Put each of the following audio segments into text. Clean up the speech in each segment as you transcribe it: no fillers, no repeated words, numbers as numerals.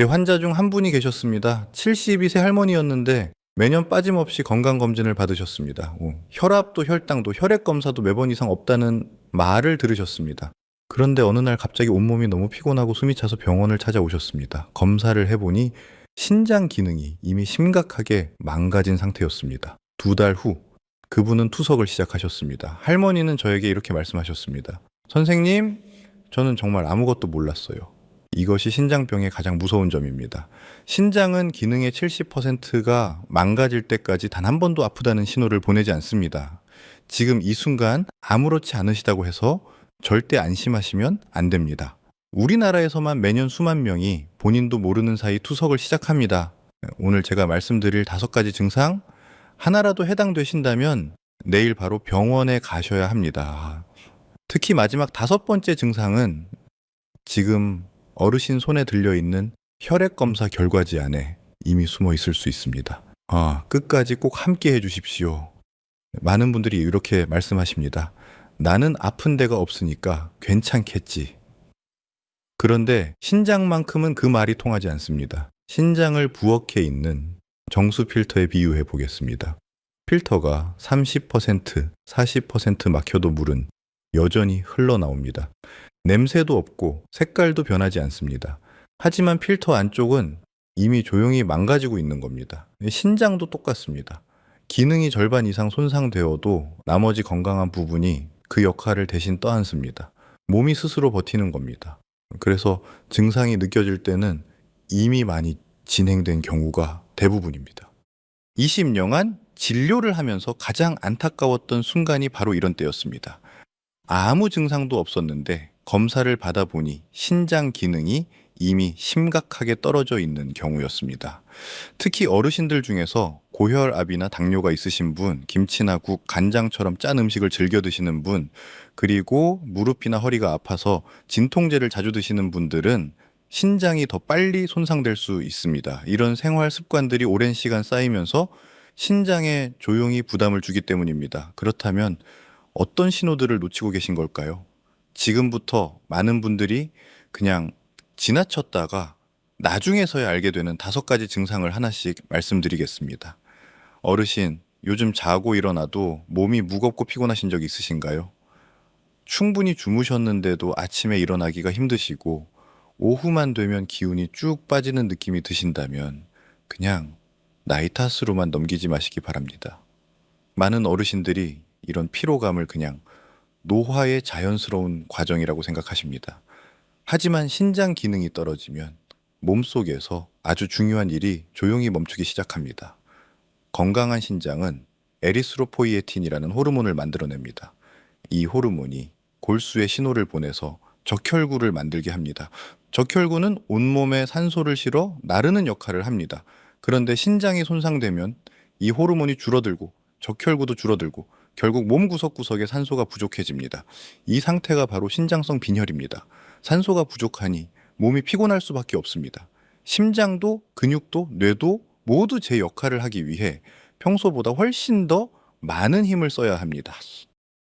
제 환자 중 한 분이 계셨습니다. 72세 할머니였는데 매년 빠짐없이 건강검진을 받으셨습니다. 혈압도 혈당도 혈액검사도 매번 이상 없다는 말을 들으셨습니다. 그런데 어느 날 갑자기 온몸이 너무 피곤하고 숨이 차서 병원을 찾아오셨습니다. 검사를 해보니 신장 기능이 이미 심각하게 망가진 상태였습니다. 2달 후 그분은 투석을 시작하셨습니다. 할머니는 저에게 이렇게 말씀하셨습니다. 선생님, 저는 정말 아무것도 몰랐어요. 이것이 신장병의 가장 무서운 점입니다. 신장은 기능의 70%가 망가질 때까지 단 한 번도 아프다는 신호를 보내지 않습니다. 지금 이 순간 아무렇지 않으시다고 해서 절대 안심하시면 안 됩니다. 우리나라에서만 매년 수만 명이 본인도 모르는 사이 투석을 시작합니다. 오늘 제가 말씀드릴 5가지 증상, 하나라도 해당되신다면 내일 바로 병원에 가셔야 합니다. 특히 마지막 5번째 증상은 지금 어르신 손에 들려있는 혈액검사 결과지 안에 이미 숨어 있을 수 있습니다. 끝까지 꼭 함께 해주십시오. 많은 분들이 이렇게 말씀하십니다. 나는 아픈 데가 없으니까 괜찮겠지. 그런데 신장만큼은 그 말이 통하지 않습니다. 신장을 부엌에 있는 정수 필터에 비유해 보겠습니다. 필터가 30%, 40% 막혀도 물은 여전히 흘러나옵니다. 냄새도 없고 색깔도 변하지 않습니다. 하지만 필터 안쪽은 이미 조용히 망가지고 있는 겁니다. 신장도 똑같습니다. 기능이 절반 이상 손상되어도 나머지 건강한 부분이 그 역할을 대신 떠안습니다. 몸이 스스로 버티는 겁니다. 그래서 증상이 느껴질 때는 이미 많이 진행된 경우가 대부분입니다. 20년간 진료를 하면서 가장 안타까웠던 순간이 바로 이런 때였습니다. 아무 증상도 없었는데 검사를 받아보니 신장 기능이 이미 심각하게 떨어져 있는 경우였습니다. 특히 어르신들 중에서 고혈압이나 당뇨가 있으신 분, 김치나 국, 간장처럼 짠 음식을 즐겨 드시는 분, 그리고 무릎이나 허리가 아파서 진통제를 자주 드시는 분들은 신장이 더 빨리 손상될 수 있습니다. 이런 생활 습관들이 오랜 시간 쌓이면서 신장에 조용히 부담을 주기 때문입니다. 그렇다면 어떤 신호들을 놓치고 계신 걸까요? 지금부터 많은 분들이 그냥 지나쳤다가 나중에서야 알게 되는 5가지 증상을 하나씩 말씀드리겠습니다. 어르신, 요즘 자고 일어나도 몸이 무겁고 피곤하신 적 있으신가요? 충분히 주무셨는데도 아침에 일어나기가 힘드시고 오후만 되면 기운이 쭉 빠지는 느낌이 드신다면 그냥 나이 탓으로만 넘기지 마시기 바랍니다. 많은 어르신들이 이런 피로감을 그냥 노화의 자연스러운 과정이라고 생각하십니다. 하지만 신장 기능이 떨어지면 몸속에서 아주 중요한 일이 조용히 멈추기 시작합니다. 건강한 신장은 에리스로포이에틴이라는 호르몬을 만들어냅니다. 이 호르몬이 골수에 신호를 보내서 적혈구를 만들게 합니다. 적혈구는 온몸에 산소를 실어 나르는 역할을 합니다. 그런데 신장이 손상되면 이 호르몬이 줄어들고 적혈구도 줄어들고 결국 몸 구석구석에 산소가 부족해집니다. 이 상태가 바로 신장성 빈혈입니다. 산소가 부족하니 몸이 피곤할 수밖에 없습니다. 심장도 근육도 뇌도 모두 제 역할을 하기 위해 평소보다 훨씬 더 많은 힘을 써야 합니다.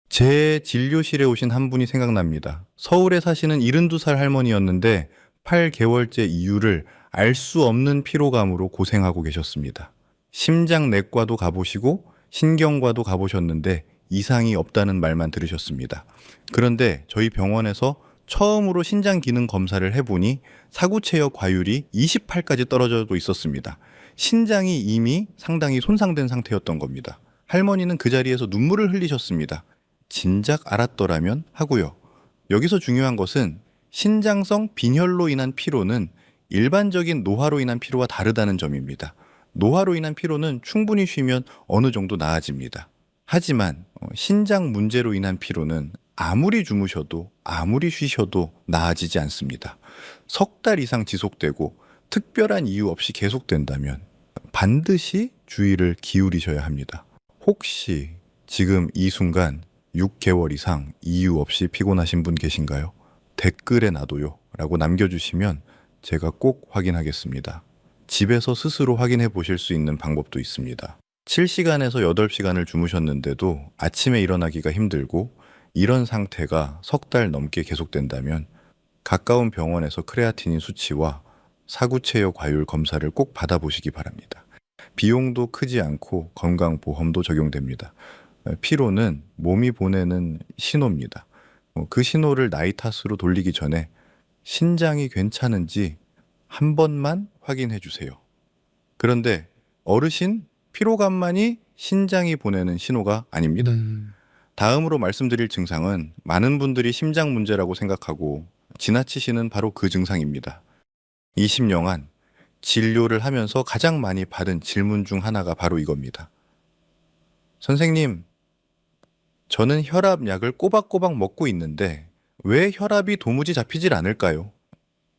제 진료실에 오신 한 분이 생각납니다. 서울에 사시는 72살 할머니였는데 8개월째 이유를 알 수 없는 피로감으로 고생하고 계셨습니다. 심장내과도 가보시고 신경과도 가보셨는데 이상이 없다는 말만 들으셨습니다. 그런데 저희 병원에서 처음으로 신장 기능 검사를 해보니 사구체역 과율이 28까지 떨어져도 있었습니다. 신장이 이미 상당히 손상된 상태였던 겁니다. 할머니는 그 자리에서 눈물을 흘리셨습니다. 진작 알았더라면 하고요. 여기서 중요한 것은 신장성 빈혈로 인한 피로는 일반적인 노화로 인한 피로와 다르다는 점입니다. 노화로 인한 피로는 충분히 쉬면 어느 정도 나아집니다. 하지만 신장 문제로 인한 피로는 아무리 주무셔도 아무리 쉬셔도 나아지지 않습니다. 3달 이상 지속되고 특별한 이유 없이 계속된다면 반드시 주의를 기울이셔야 합니다. 혹시 지금 이 순간 6개월 이상 이유 없이 피곤하신 분 계신가요? 댓글에 놔둬요 라고 남겨주시면 제가 꼭 확인하겠습니다. 집에서 스스로 확인해 보실 수 있는 방법도 있습니다. 7시간에서 8시간을 주무셨는데도 아침에 일어나기가 힘들고 이런 상태가 3달 넘게 계속된다면 가까운 병원에서 크레아티닌 수치와 사구체여 과율 검사를 꼭 받아보시기 바랍니다. 비용도 크지 않고 건강보험도 적용됩니다. 피로는 몸이 보내는 신호입니다. 그 신호를 나이 탓으로 돌리기 전에 신장이 괜찮은지 한 번만 확인해 주세요. 그런데 어르신 피로감만이 신장이 보내는 신호가 아닙니다. 다음으로 말씀드릴 증상은 많은 분들이 심장 문제라고 생각하고 지나치시는 바로 그 증상입니다. 20년간 진료를 하면서 가장 많이 받은 질문 중 하나가 바로 이겁니다. 선생님, 저는 혈압약을 꼬박꼬박 먹고 있는데 왜 혈압이 도무지 잡히질 않을까요?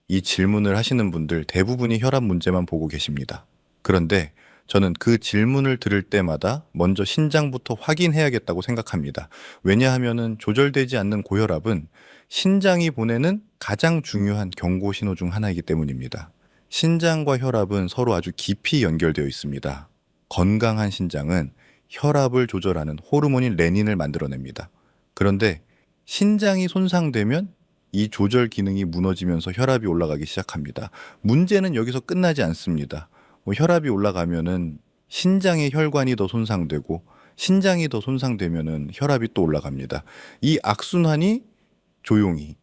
이 질문을 하시는 분들 대부분이 혈압 문제만 보고 계십니다. 그런데 저는 그 질문을 들을 때마다 먼저 신장부터 확인해야겠다고 생각합니다. 왜냐하면 조절되지 않는 고혈압은 신장이 보내는 가장 중요한 경고 신호 중 하나이기 때문입니다. 신장과 혈압은 서로 아주 깊이 연결되어 있습니다. 건강한 신장은 혈압을 조절하는 호르몬인 레닌을 만들어냅니다. 그런데 신장이 손상되면 이 조절 기능이 무너지면서 혈압이 올라가기 시작합니다. 문제는 여기서 끝나지 않습니다. 혈압이 올라가면은 신장의 혈관이 더 손상되고 신장이 더 손상되면은 혈압이 또 올라갑니다. 이 악순환이 조용히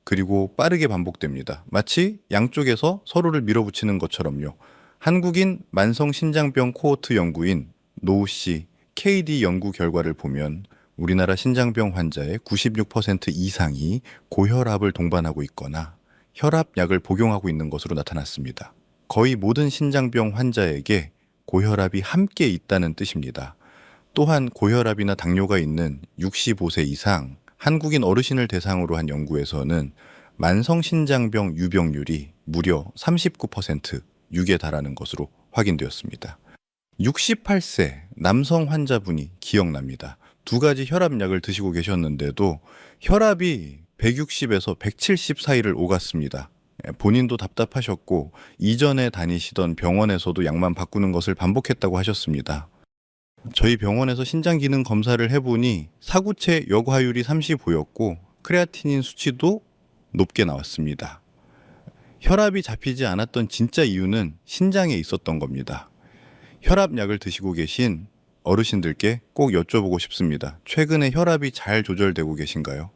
그리고 빠르게 반복됩니다. 마치 양쪽에서 서로를 밀어붙이는 것처럼요. 한국인 만성신장병 코호트 연구인 노우 씨 KD 연구 결과를 보면 우리나라 신장병 환자의 96% 이상이 고혈압을 동반하고 있거나 혈압약을 복용하고 있는 것으로 나타났습니다. 거의 모든 신장병 환자에게 고혈압이 함께 있다는 뜻입니다. 또한 고혈압이나 당뇨가 있는 65세 이상 한국인 어르신을 대상으로 한 연구에서는 만성신장병 유병률이 무려 39%, 6에 달하는 것으로 확인되었습니다. 68세 남성 환자분이 기억납니다. 두 가지 혈압약을 드시고 계셨는데도 혈압이 160에서 170 사이를 오갔습니다. 본인도 답답하셨고 이전에 다니시던 병원에서도 약만 바꾸는 것을 반복했다고 하셨습니다. 저희 병원에서 신장 기능 검사를 해보니 사구체 역화율이 35였고 크레아티닌 수치도 높게 나왔습니다. 혈압이 잡히지 않았던 진짜 이유는 신장에 있었던 겁니다. 혈압약을 드시고 계신 어르신들께 꼭 여쭤보고 싶습니다. 최근에 혈압이 잘 조절되고 계신가요?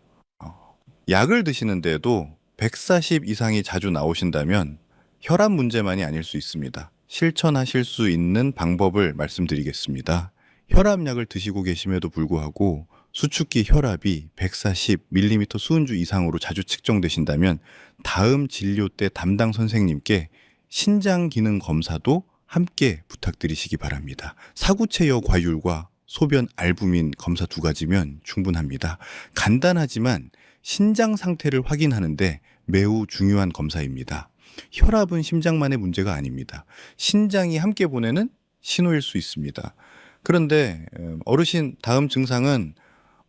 약을 드시는데도 140 이상이 자주 나오신다면 혈압 문제만이 아닐 수 있습니다. 실천하실 수 있는 방법을 말씀드리겠습니다. 혈압약을 드시고 계심에도 불구하고 수축기 혈압이 140mm 수은주 이상으로 자주 측정되신다면 다음 진료 때 담당 선생님께 신장 기능 검사도 함께 부탁드리시기 바랍니다. 사구체여 과율과 소변 알부민 검사 두 가지면 충분합니다. 간단하지만 신장 상태를 확인하는데 매우 중요한 검사입니다. 혈압은 심장만의 문제가 아닙니다. 신장이 함께 보내는 신호일 수 있습니다. 그런데 어르신 다음 증상은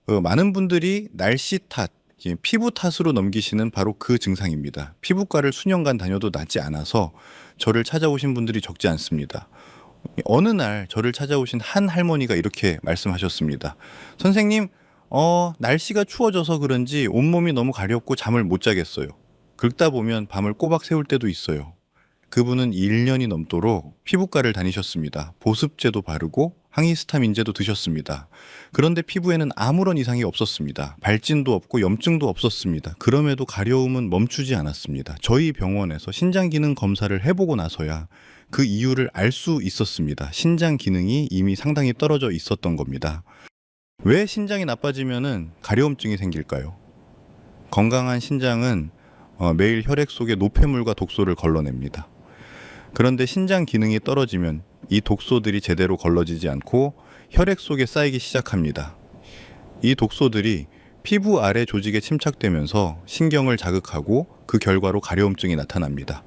많은 분들이 날씨 탓, 피부 탓으로 넘기시는 바로 그 증상입니다. 피부과를 수년간 다녀도 낫지 않아서 저를 찾아오신 분들이 적지 않습니다. 어느 날 저를 찾아오신 한 할머니가 이렇게 말씀하셨습니다. 선생님, 날씨가 추워져서 그런지 온몸이 너무 가렵고 잠을 못 자겠어요. 긁다 보면 밤을 꼬박 새울 때도 있어요. 그분은 1년이 넘도록 피부과를 다니셨습니다. 보습제도 바르고 항히스타민제도 드셨습니다. 그런데 피부에는 아무런 이상이 없었습니다. 발진도 없고 염증도 없었습니다. 그럼에도 가려움은 멈추지 않았습니다. 저희 병원에서 신장 기능 검사를 해보고 나서야 그 이유를 알 수 있었습니다. 신장 기능이 이미 상당히 떨어져 있었던 겁니다. 왜 신장이 나빠지면은 가려움증이 생길까요? 건강한 신장은 매일 혈액 속에 노폐물과 독소를 걸러냅니다. 그런데 신장 기능이 떨어지면 이 독소들이 제대로 걸러지지 않고 혈액 속에 쌓이기 시작합니다. 이 독소들이 피부 아래 조직에 침착되면서 신경을 자극하고 그 결과로 가려움증이 나타납니다.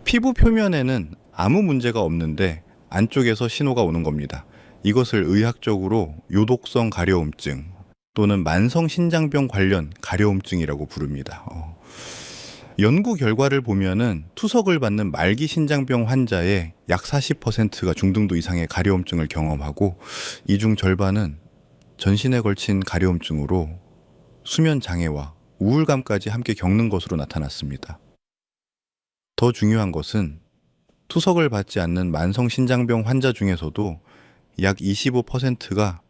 피부 표면에는 아무 문제가 없는데 안쪽에서 신호가 오는 겁니다. 이것을 의학적으로 요독성 가려움증 또는 만성신장병 관련 가려움증이라고 부릅니다. 연구 결과를 보면은 투석을 받는 말기 신장병 환자의 약 40%가 중등도 이상의 가려움증을 경험하고 이 중 절반은 전신에 걸친 가려움증으로 수면 장애와 우울감까지 함께 겪는 것으로 나타났습니다. 더 중요한 것은 투석을 받지 않는 만성신장병 환자 중에서도 약 25%가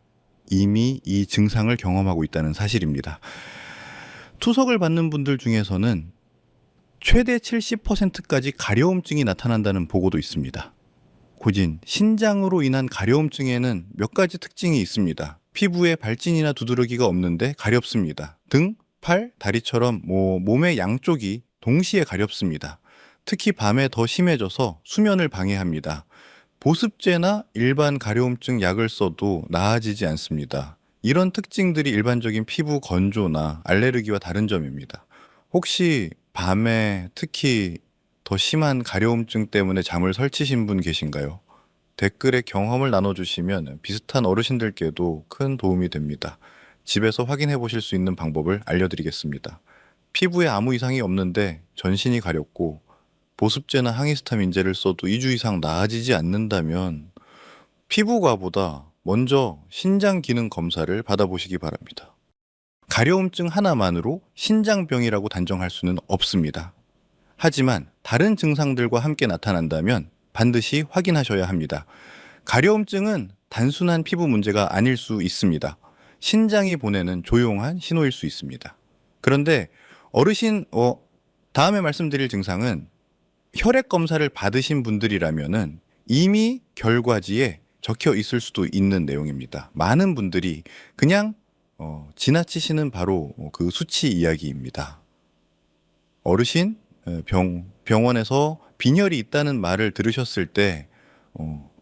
이미 이 증상을 경험하고 있다는 사실입니다. 투석을 받는 분들 중에서는 최대 70%까지 가려움증이 나타난다는 보고도 있습니다. 고진, 신장으로 인한 가려움증에는 몇 가지 특징이 있습니다. 피부에 발진이나 두드러기가 없는데 가렵습니다. 등, 팔, 다리처럼 몸의 양쪽이 동시에 가렵습니다. 특히 밤에 더 심해져서 수면을 방해합니다. 보습제나 일반 가려움증 약을 써도 나아지지 않습니다. 이런 특징들이 일반적인 피부 건조나 알레르기와 다른 점입니다. 혹시 밤에 특히 더 심한 가려움증 때문에 잠을 설치신 분 계신가요? 댓글에 경험을 나눠주시면 비슷한 어르신들께도 큰 도움이 됩니다. 집에서 확인해 보실 수 있는 방법을 알려드리겠습니다. 피부에 아무 이상이 없는데 전신이 가렵고 보습제나 항히스타민제를 써도 2주 이상 나아지지 않는다면 피부과보다 먼저 신장 기능 검사를 받아보시기 바랍니다. 가려움증 하나만으로 신장병이라고 단정할 수는 없습니다. 하지만 다른 증상들과 함께 나타난다면 반드시 확인하셔야 합니다. 가려움증은 단순한 피부 문제가 아닐 수 있습니다. 신장이 보내는 조용한 신호일 수 있습니다. 그런데 어르신, 다음에 말씀드릴 증상은 혈액 검사를 받으신 분들이라면은 이미 결과지에 적혀 있을 수도 있는 내용입니다. 많은 분들이 그냥 지나치시는 바로 그 수치 이야기입니다. 어르신 병원에서 빈혈이 있다는 말을 들으셨을 때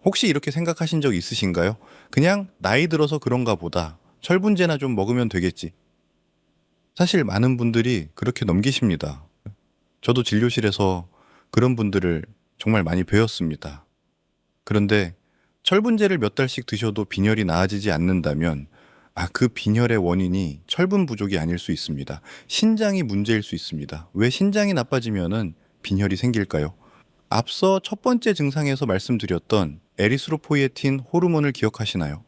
혹시 이렇게 생각하신 적 있으신가요? 그냥 나이 들어서 그런가 보다. 철분제나 좀 먹으면 되겠지. 사실 많은 분들이 그렇게 넘기십니다. 저도 진료실에서 그런 분들을 정말 많이 배웠습니다. 그런데 철분제를 몇 달씩 드셔도 빈혈이 나아지지 않는다면 그 빈혈의 원인이 철분 부족이 아닐 수 있습니다. 신장이 문제일 수 있습니다. 왜 신장이 나빠지면은 빈혈이 생길까요? 앞서 첫 번째 증상에서 말씀드렸던 에리스로포이에틴 호르몬을 기억하시나요?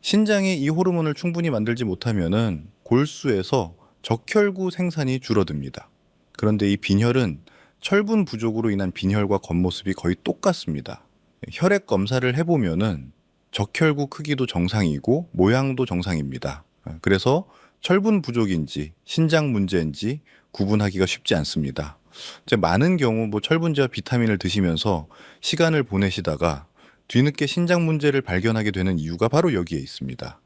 신장이 이 호르몬을 충분히 만들지 못하면은 골수에서 적혈구 생산이 줄어듭니다. 그런데 이 빈혈은 철분 부족으로 인한 빈혈과 겉모습이 거의 똑같습니다. 혈액 검사를 해보면은 적혈구 크기도 정상이고 모양도 정상입니다. 그래서 철분 부족인지 신장 문제인지 구분하기가 쉽지 않습니다. 이제 많은 경우 철분제와 비타민을 드시면서 시간을 보내시다가 뒤늦게 신장 문제를 발견하게 되는 이유가 바로 여기에 있습니다.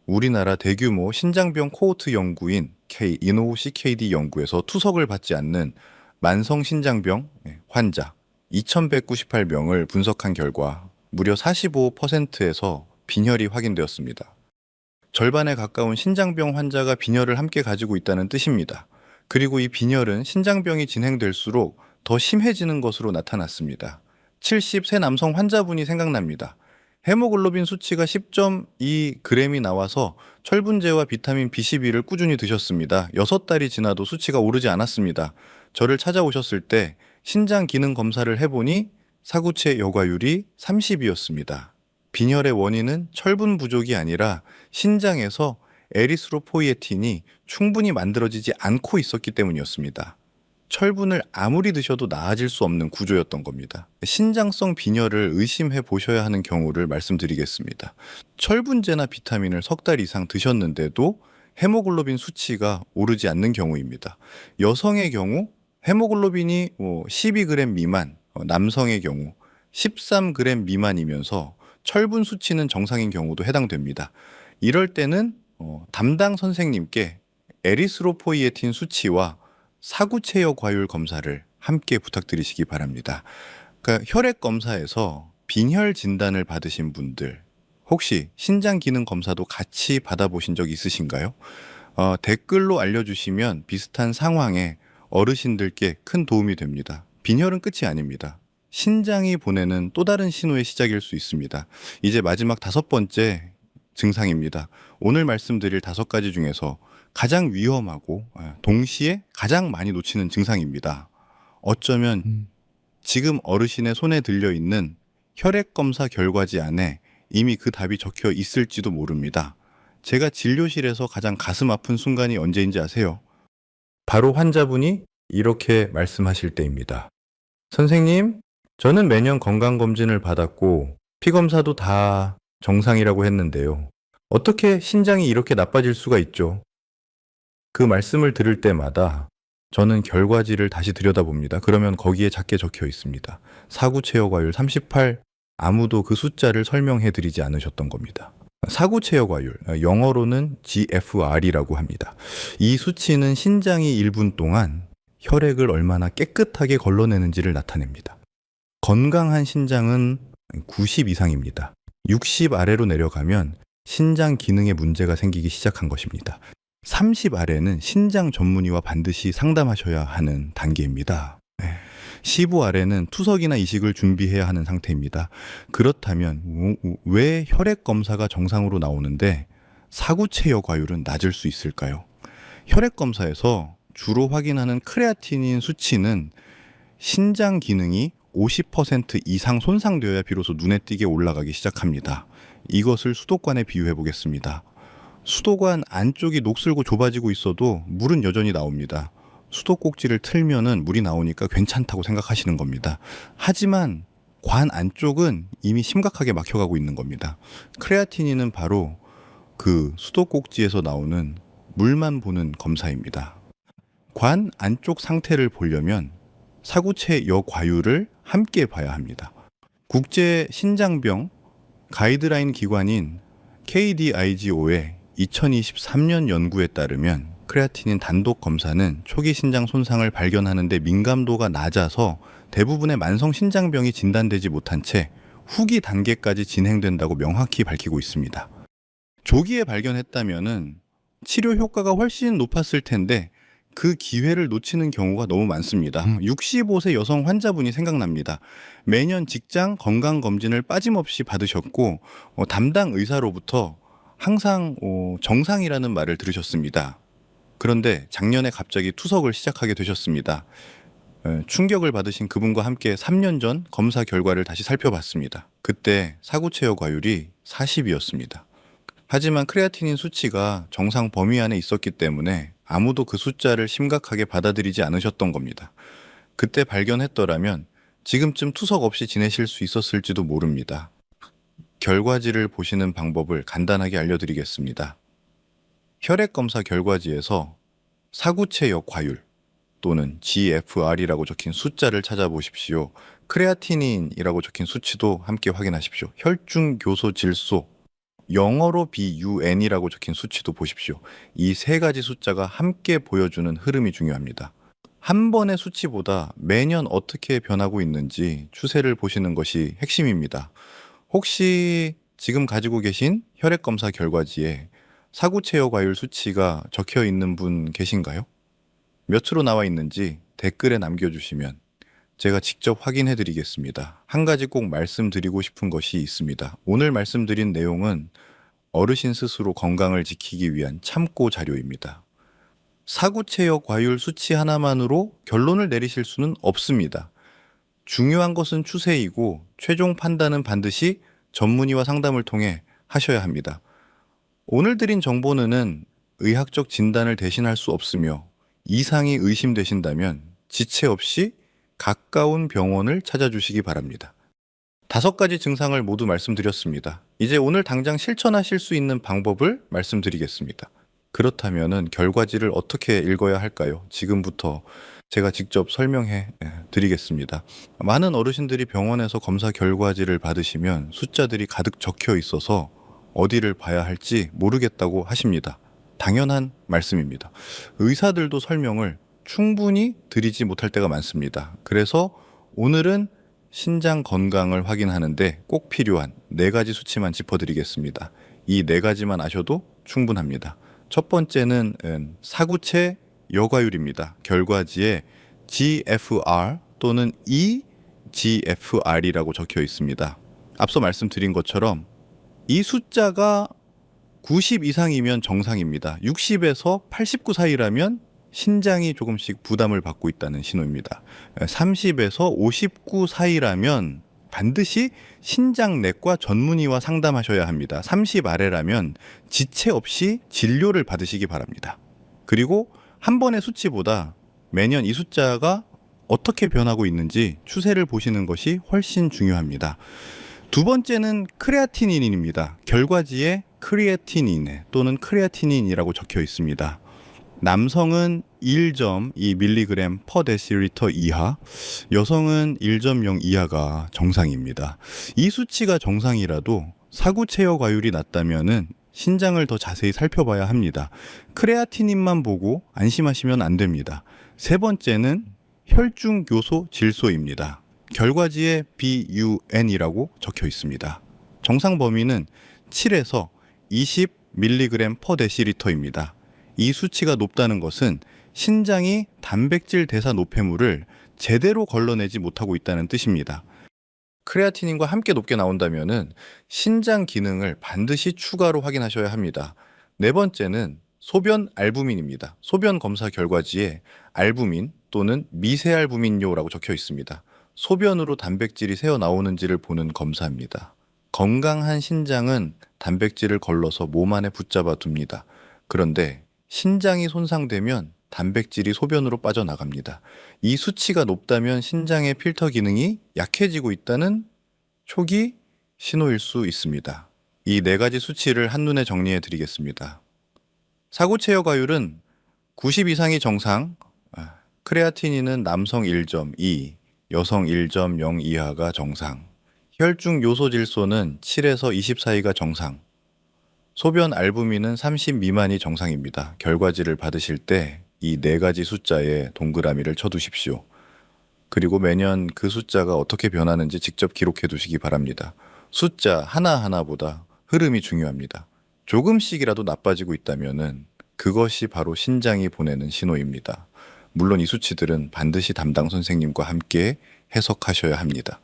우리나라 대규모 신장병 코호트 연구인 이노CKD 연구에서 투석을 받지 않는 만성신장병 환자 2198명을 분석한 결과 무려 45%에서 빈혈이 확인되었습니다. 절반에 가까운 신장병 환자가 빈혈을 함께 가지고 있다는 뜻입니다. 그리고 이 빈혈은 신장병이 진행될수록 더 심해지는 것으로 나타났습니다. 70세 남성 환자분이 생각납니다. 헤모글로빈 수치가 10.2g이 나와서 철분제와 비타민 B12를 꾸준히 드셨습니다. 6달이 지나도 수치가 오르지 않았습니다. 저를 찾아오셨을 때 신장 기능 검사를 해보니 사구체 여과율이 30이었습니다. 빈혈의 원인은 철분 부족이 아니라 신장에서 에리스로포이에틴이 충분히 만들어지지 않고 있었기 때문이었습니다. 철분을 아무리 드셔도 나아질 수 없는 구조였던 겁니다. 신장성 빈혈을 의심해 보셔야 하는 경우를 말씀드리겠습니다. 철분제나 비타민을 석 달 이상 드셨는데도 헤모글로빈 수치가 오르지 않는 경우입니다. 여성의 경우 헤모글로빈이 12g 미만, 남성의 경우 13g 미만이면서 철분 수치는 정상인 경우도 해당됩니다. 이럴 때는 담당 선생님께 에리스로포이에틴 수치와 사구체여 과율 검사를 함께 부탁드리시기 바랍니다. 그러니까 혈액 검사에서 빈혈 진단을 받으신 분들 혹시 신장 기능 검사도 같이 받아보신 적 있으신가요? 댓글로 알려주시면 비슷한 상황에 어르신들께 큰 도움이 됩니다. 빈혈은 끝이 아닙니다. 신장이 보내는 또 다른 신호의 시작일 수 있습니다. 이제 마지막 5번째 증상입니다. 오늘 말씀드릴 5가지 중에서 가장 위험하고 동시에 가장 많이 놓치는 증상입니다. 어쩌면 지금 어르신의 손에 들려있는 혈액검사 결과지 안에 이미 그 답이 적혀 있을지도 모릅니다. 제가 진료실에서 가장 가슴 아픈 순간이 언제인지 아세요? 바로 환자분이 이렇게 말씀하실 때입니다. 선생님, 저는 매년 건강검진을 받았고 피검사도 다 정상이라고 했는데요. 어떻게 신장이 이렇게 나빠질 수가 있죠? 그 말씀을 들을 때마다 저는 결과지를 다시 들여다봅니다. 그러면 거기에 작게 적혀 있습니다. 사구체여과율 38, 아무도 그 숫자를 설명해 드리지 않으셨던 겁니다. 사구체여과율, 영어로는 GFR이라고 합니다. 이 수치는 신장이 1분 동안 혈액을 얼마나 깨끗하게 걸러내는지를 나타냅니다. 건강한 신장은 90 이상입니다. 60 아래로 내려가면 신장 기능에 문제가 생기기 시작한 것입니다. 30 아래는 신장 전문의와 반드시 상담하셔야 하는 단계입니다. 15 아래는 투석이나 이식을 준비해야 하는 상태입니다. 그렇다면 왜 혈액 검사가 정상으로 나오는데 사구체여과율은 낮을 수 있을까요? 혈액 검사에서 주로 확인하는 크레아티닌 수치는 신장 기능이 50% 이상 손상되어야 비로소 눈에 띄게 올라가기 시작합니다. 이것을 수도관에 비유해 보겠습니다. 수도관 안쪽이 녹슬고 좁아지고 있어도 물은 여전히 나옵니다. 수도꼭지를 틀면은 물이 나오니까 괜찮다고 생각하시는 겁니다. 하지만 관 안쪽은 이미 심각하게 막혀가고 있는 겁니다. 크레아티닌은 바로 그 수도꼭지에서 나오는 물만 보는 검사입니다. 관 안쪽 상태를 보려면 사구체여과율을 함께 봐야 합니다. 국제 신장병 가이드라인 기관인 KDIGO의 2023년 연구에 따르면 크레아티닌 단독 검사는 초기 신장 손상을 발견하는 데 민감도가 낮아서 대부분의 만성 신장병이 진단되지 못한 채 후기 단계까지 진행된다고 명확히 밝히고 있습니다. 조기에 발견했다면은 치료 효과가 훨씬 높았을 텐데 그 기회를 놓치는 경우가 너무 많습니다. 65세 여성 환자분이 생각납니다. 매년 직장 건강검진을 빠짐없이 받으셨고 담당 의사로부터 항상 정상이라는 말을 들으셨습니다. 그런데 작년에 갑자기 투석을 시작하게 되셨습니다. 충격을 받으신 그분과 함께 3년 전 검사 결과를 다시 살펴봤습니다. 그때 사구체여과율이 40이었습니다. 하지만 크레아티닌 수치가 정상 범위 안에 있었기 때문에 아무도 그 숫자를 심각하게 받아들이지 않으셨던 겁니다. 그때 발견했더라면 지금쯤 투석 없이 지내실 수 있었을지도 모릅니다. 결과지를 보시는 방법을 간단하게 알려드리겠습니다. 혈액검사 결과지에서 사구체여과율 또는 GFR이라고 적힌 숫자를 찾아보십시오. 크레아티닌이라고 적힌 수치도 함께 확인하십시오. 혈중교소질소, 영어로 BUN이라고 적힌 수치도 보십시오. 이 세 가지 숫자가 함께 보여주는 흐름이 중요합니다. 한 번의 수치보다 매년 어떻게 변하고 있는지 추세를 보시는 것이 핵심입니다. 혹시 지금 가지고 계신 혈액검사 결과지에 사구체여과율 수치가 적혀 있는 분 계신가요? 몇으로 나와 있는지 댓글에 남겨주시면 제가 직접 확인해 드리겠습니다. 한 가지 꼭 말씀드리고 싶은 것이 있습니다. 오늘 말씀드린 내용은 어르신 스스로 건강을 지키기 위한 참고 자료입니다. 사구체여과율 수치 하나만으로 결론을 내리실 수는 없습니다. 중요한 것은 추세이고 최종 판단은 반드시 전문의와 상담을 통해 하셔야 합니다. 오늘 드린 정보는 의학적 진단을 대신할 수 없으며 이상이 의심되신다면 지체 없이 가까운 병원을 찾아주시기 바랍니다. 5가지 증상을 모두 말씀드렸습니다. 이제 오늘 당장 실천하실 수 있는 방법을 말씀드리겠습니다. 그렇다면 결과지를 어떻게 읽어야 할까요? 지금부터 제가 직접 설명해 드리겠습니다. 많은 어르신들이 병원에서 검사 결과지를 받으시면 숫자들이 가득 적혀 있어서 어디를 봐야 할지 모르겠다고 하십니다. 당연한 말씀입니다. 의사들도 설명을 충분히 드리지 못할 때가 많습니다. 그래서 오늘은 신장 건강을 확인하는데 꼭 필요한 4가지 수치만 짚어드리겠습니다. 이 4가지만 아셔도 충분합니다. 첫 번째는 사구체 여과율입니다. 결과지에 GFR 또는 eGFR이라고 적혀 있습니다. 앞서 말씀드린 것처럼 이 숫자가 90 이상이면 정상입니다. 60에서 89 사이라면 신장이 조금씩 부담을 받고 있다는 신호입니다. 30에서 59 사이라면 반드시 신장내과 전문의와 상담하셔야 합니다. 30 아래라면 지체 없이 진료를 받으시기 바랍니다. 그리고 한 번의 수치보다 매년 이 숫자가 어떻게 변하고 있는지 추세를 보시는 것이 훨씬 중요합니다. 두 번째는 크레아티닌입니다. 결과지에 크리에티닌 또는 크레아티닌이라고 적혀 있습니다. 남성은 1.2mg per 데시리터 이하, 여성은 1.0 이하가 정상입니다. 이 수치가 정상이라도 사구 체여 과율이 낮다면은 신장을 더 자세히 살펴봐야 합니다. 크레아티닌만 보고 안심하시면 안 됩니다. 세 번째는 혈중 요소 질소입니다. 결과지에 BUN이라고 적혀 있습니다. 정상 범위는 7에서 20mg per 데시리터입니다. 이 수치가 높다는 것은 신장이 단백질 대사 노폐물을 제대로 걸러내지 못하고 있다는 뜻입니다. 크레아티닌과 함께 높게 나온다면 신장 기능을 반드시 추가로 확인하셔야 합니다. 네 번째는 소변 알부민입니다. 소변 검사 결과지에 알부민 또는 미세알부민료라고 적혀 있습니다. 소변으로 단백질이 새어 나오는지를 보는 검사입니다. 건강한 신장은 단백질을 걸러서 몸 안에 붙잡아 둡니다. 그런데 신장이 손상되면 단백질이 소변으로 빠져나갑니다. 이 수치가 높다면 신장의 필터 기능이 약해지고 있다는 초기 신호일 수 있습니다. 이 네 가지 수치를 한눈에 정리해 드리겠습니다. 사구 체여 과율은 90 이상이 정상, 크레아티닌은 남성 1.2, 여성 1.0 이하가 정상, 혈중 요소 질소는 7에서 20 사이가 정상, 소변 알부민은 30 미만이 정상입니다. 결과지를 받으실 때 이 네 가지 숫자에 동그라미를 쳐두십시오. 그리고 매년 그 숫자가 어떻게 변하는지 직접 기록해 두시기 바랍니다. 숫자 하나하나보다 흐름이 중요합니다. 조금씩이라도 나빠지고 있다면 그것이 바로 신장이 보내는 신호입니다. 물론 이 수치들은 반드시 담당 선생님과 함께 해석하셔야 합니다.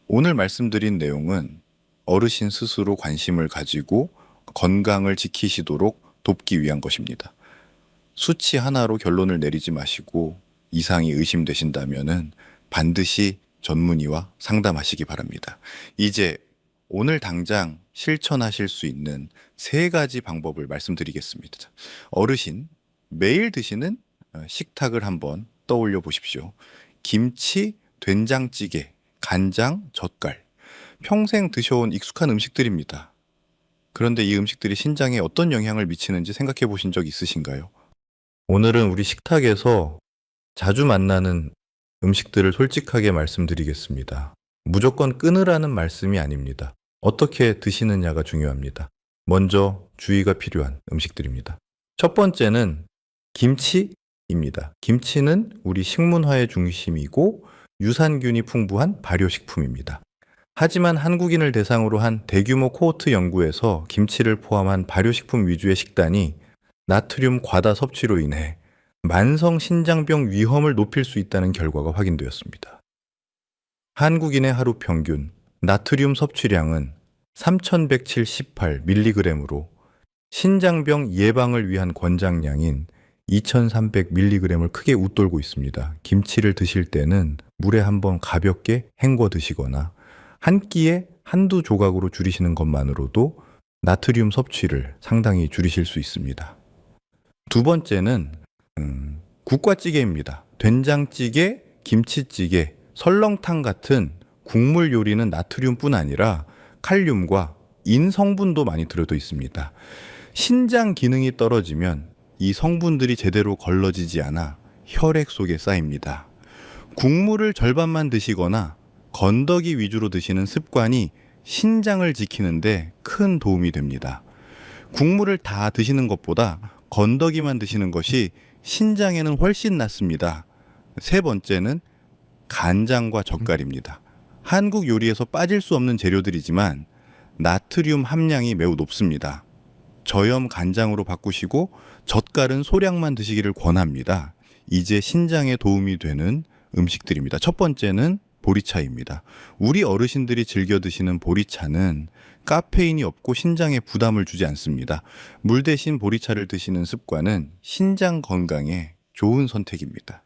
오늘 말씀드린 내용은 어르신 스스로 관심을 가지고 건강을 지키시도록 돕기 위한 것입니다. 수치 하나로 결론을 내리지 마시고 이상이 의심되신다면 반드시 전문의와 상담하시기 바랍니다. 이제 오늘 당장 실천하실 수 있는 세 가지 방법을 말씀드리겠습니다. 어르신, 매일 드시는 식탁을 한번 떠올려 보십시오. 김치, 된장찌개, 간장, 젓갈. 평생 드셔온 익숙한 음식들입니다. 그런데 이 음식들이 신장에 어떤 영향을 미치는지 생각해 보신 적 있으신가요? 오늘은 우리 식탁에서 자주 만나는 음식들을 솔직하게 말씀드리겠습니다. 무조건 끊으라는 말씀이 아닙니다. 어떻게 드시느냐가 중요합니다. 먼저 주의가 필요한 음식들입니다. 첫 번째는 김치입니다. 김치는 우리 식문화의 중심이고 유산균이 풍부한 발효식품입니다. 하지만 한국인을 대상으로 한 대규모 코호트 연구에서 김치를 포함한 발효식품 위주의 식단이 나트륨 과다 섭취로 인해 만성 신장병 위험을 높일 수 있다는 결과가 확인되었습니다. 한국인의 하루 평균 나트륨 섭취량은 3178mg으로 신장병 예방을 위한 권장량인 2300mg을 크게 웃돌고 있습니다. 김치를 드실 때는 물에 한번 가볍게 헹궈 드시거나 한 끼에 한두 조각으로 줄이시는 것만으로도 나트륨 섭취를 상당히 줄이실 수 있습니다. 두 번째는 국과찌개입니다. 된장찌개, 김치찌개, 설렁탕 같은 국물 요리는 나트륨뿐 아니라 칼륨과 인 성분도 많이 들어져 있습니다. 신장 기능이 떨어지면 이 성분들이 제대로 걸러지지 않아 혈액 속에 쌓입니다. 국물을 절반만 드시거나 건더기 위주로 드시는 습관이 신장을 지키는데 큰 도움이 됩니다. 국물을 다 드시는 것보다 건더기만 드시는 것이 신장에는 훨씬 낫습니다. 세 번째는 간장과 젓갈입니다. 한국 요리에서 빠질 수 없는 재료들이지만 나트륨 함량이 매우 높습니다. 저염 간장으로 바꾸시고 젓갈은 소량만 드시기를 권합니다. 이제 신장에 도움이 되는 음식들입니다. 첫 번째는 보리차입니다. 우리 어르신들이 즐겨 드시는 보리차는 카페인이 없고 신장에 부담을 주지 않습니다. 물 대신 보리차를 드시는 습관은 신장 건강에 좋은 선택입니다.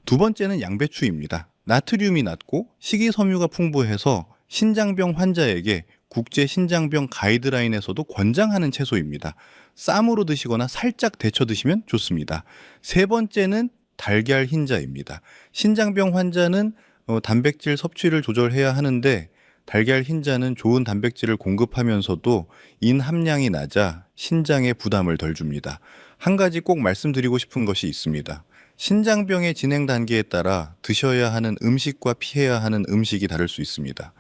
두 번째는 양배추입니다. 나트륨이 낮고 식이섬유가 풍부해서 신장병 환자에게 국제 신장병 가이드라인에서도 권장하는 채소입니다. 쌈으로 드시거나 살짝 데쳐 드시면 좋습니다. 세 번째는 달걀 흰자입니다. 신장병 환자는 단백질 섭취를 조절해야 하는데 달걀 흰자는 좋은 단백질을 공급하면서도 인 함량이 낮아 신장에 부담을 덜 줍니다. 한 가지 꼭 말씀드리고 싶은 것이 있습니다. 신장병의 진행 단계에 따라 드셔야 하는 음식과 피해야 하는 음식이 다를 수 있습니다.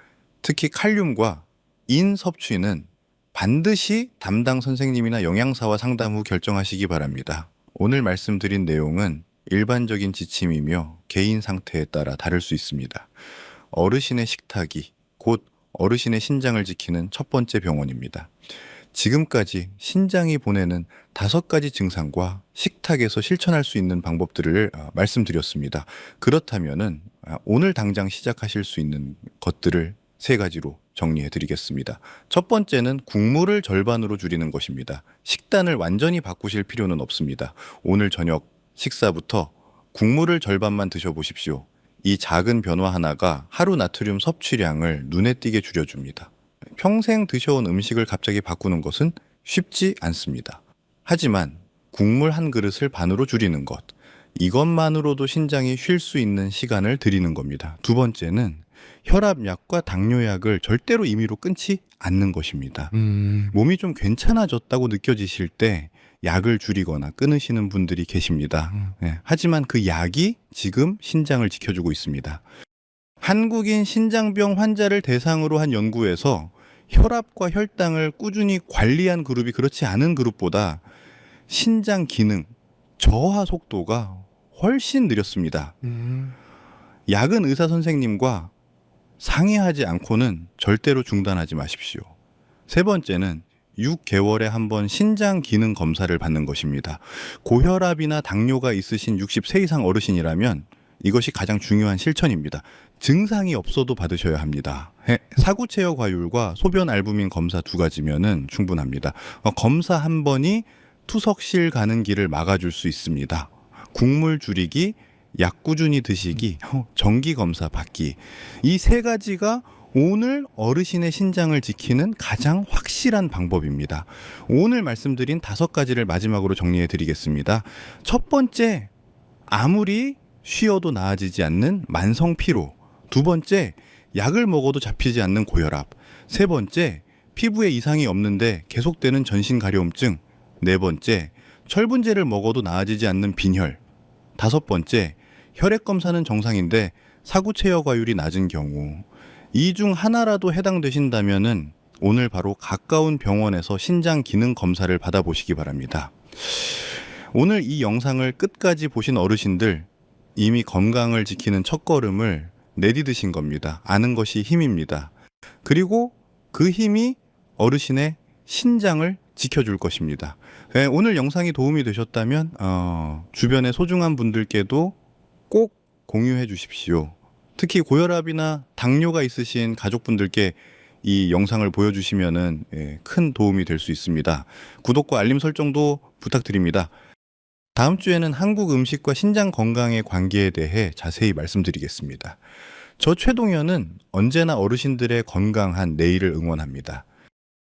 특히 칼륨과 인 섭취는 반드시 담당 선생님이나 영양사와 상담 후 결정하시기 바랍니다. 오늘 말씀드린 내용은 일반적인 지침이며 개인 상태에 따라 다를 수 있습니다. 어르신의 식탁이 곧 어르신의 신장을 지키는 첫 번째 병원입니다. 지금까지 신장이 보내는 5가지 증상과 식탁에서 실천할 수 있는 방법들을 말씀드렸습니다. 그렇다면은 오늘 당장 시작하실 수 있는 것들을 3가지로 정리해 드리겠습니다. 첫 번째는 국물을 절반으로 줄이는 것입니다. 식단을 완전히 바꾸실 필요는 없습니다. 오늘 저녁 식사부터 국물을 절반만 드셔보십시오. 이 작은 변화 하나가 하루 나트륨 섭취량을 눈에 띄게 줄여줍니다. 평생 드셔온 음식을 갑자기 바꾸는 것은 쉽지 않습니다. 하지만 국물 한 그릇을 반으로 줄이는 것, 이것만으로도 신장이 쉴 수 있는 시간을 드리는 겁니다. 두 번째는 혈압약과 당뇨약을 절대로 임의로 끊지 않는 것입니다. 몸이 좀 괜찮아졌다고 느껴지실 때 약을 줄이거나 끊으시는 분들이 계십니다. 하지만 그 약이 지금 신장을 지켜주고 있습니다. 한국인 신장병 환자를 대상으로 한 연구에서 혈압과 혈당을 꾸준히 관리한 그룹이 그렇지 않은 그룹보다 신장 기능, 저하 속도가 훨씬 느렸습니다. 약은 의사 선생님과 상의하지 않고는 절대로 중단하지 마십시오. 3번째는 6개월에 한 번 신장 기능 검사를 받는 것입니다. 고혈압이나 당뇨가 있으신 60세 이상 어르신이라면 이것이 가장 중요한 실천입니다. 증상이 없어도 받으셔야 합니다. 사구체어 과율과 소변 알부민 검사 2가지면은 충분합니다. 검사 한 번이 투석실 가는 길을 막아줄 수 있습니다. 국물 줄이기, 약 꾸준히 드시기, 정기 검사 받기, 이 3가지가 오늘 어르신의 신장을 지키는 가장 확실한 방법입니다. 오늘 말씀드린 5가지를 마지막으로 정리해 드리겠습니다. 첫 번째, 아무리 쉬어도 나아지지 않는 만성 피로. 2번째, 약을 먹어도 잡히지 않는 고혈압. 3번째, 피부에 이상이 없는데 계속되는 전신 가려움증. 4번째, 철분제를 먹어도 나아지지 않는 빈혈. 5번째, 혈액 검사는 정상인데 사구체어 과율이 낮은 경우. 이 중 하나라도 해당되신다면은 오늘 바로 가까운 병원에서 신장 기능 검사를 받아보시기 바랍니다. 오늘 이 영상을 끝까지 보신 어르신들, 이미 건강을 지키는 첫걸음을 내디드신 겁니다. 아는 것이 힘입니다. 그리고 그 힘이 어르신의 신장을 지켜줄 것입니다. 오늘 영상이 도움이 되셨다면 주변의 소중한 분들께도 꼭 공유해 주십시오. 특히 고혈압이나 당뇨가 있으신 가족분들께 이 영상을 보여주시면 큰 도움이 될 수 있습니다. 구독과 알림 설정도 부탁드립니다. 다음 주에는 한국 음식과 신장 건강의 관계에 대해 자세히 말씀드리겠습니다. 저 최동현은 언제나 어르신들의 건강한 내일을 응원합니다.